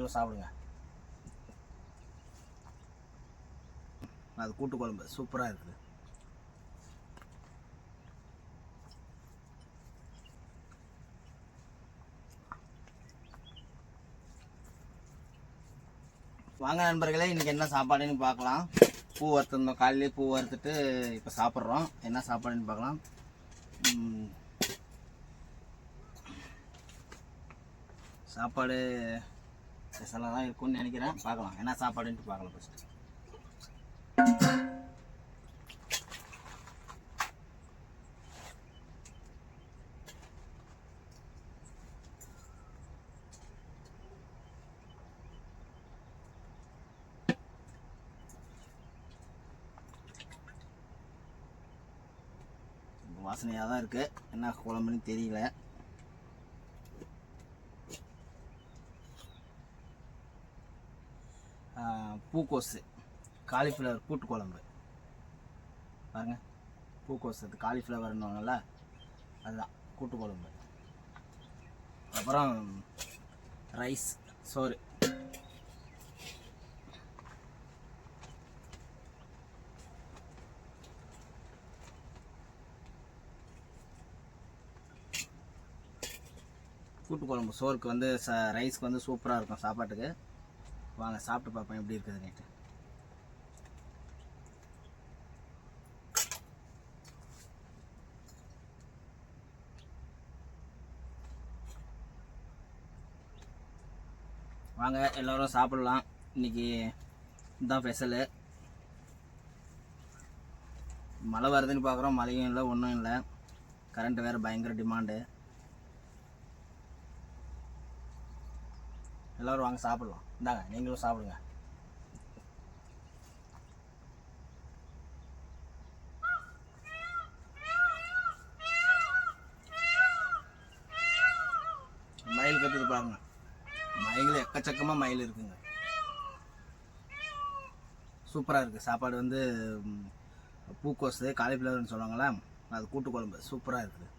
நீங்களும் சாப்பிடுங்க. அது கூட்டு குழம்பு சூப்பராக இருக்குது. வாங்க நண்பர்களே, இன்றைக்கி என்ன சாப்பாடுன்னு பார்க்கலாம். பூ வறுத்துருந்தோம், காலையிலே பூ வறுத்துட்டு இப்போ சாப்பிட்றோம். என்ன சாப்பாடுன்னு பார்க்கலாம். சாப்பாடு ஸ்பெஷலாக தான் இருக்கும்னு நினைக்கிறேன். பார்க்கலாம் என்ன சாப்பாடுன்ட்டு பார்க்கலாம். ஃபஸ்ட்டு வாசனையாக தான் இருக்குது. என்ன குழம்புன்னு தெரியல. பூக்கோசு காலிஃப்ளவர் கூட்டு குழம்பு பாருங்கள். பூக்கோசு அது காலிஃப்ளவர்னுவாங்கள்ல, அதுதான் கூட்டு குழம்பு. அப்புறம் ரைஸ், சோறு. கூட்டு குழம்பு சோறுக்கு வந்து ரைஸ்க்கு வந்து சூப்பராக இருக்கும் சாப்பாட்டுக்கு. வாங்க சாப்பிட்டு பார்ப்பேன் எப்படி இருக்குது நைட்டு. வாங்க எல்லோரும் சாப்பிடலாம். இன்றைக்கி இதுதான் ஸ்பெஷலு. மழை வருதுன்னு பார்க்குறோம், மழையும் இல்லை ஒன்றும் இல்லை. கரண்ட்டு வேறு பயங்கர டிமாண்டு. எல்லோரும் வாங்க சாப்பிடலாம். இந்தாங்க நீங்களும் சாப்பிடுங்க. மயில் கற்றுது பாருங்க. மயில் எக்கச்சக்கமாக மயில் இருக்குங்க. சூப்பராக இருக்குது சாப்பாடு. வந்து பூக்கோசு காலிஃப்ளவர்னு சொல்லுவாங்களே, அது கூட்டு குழம்பு சூப்பராக இருக்குது.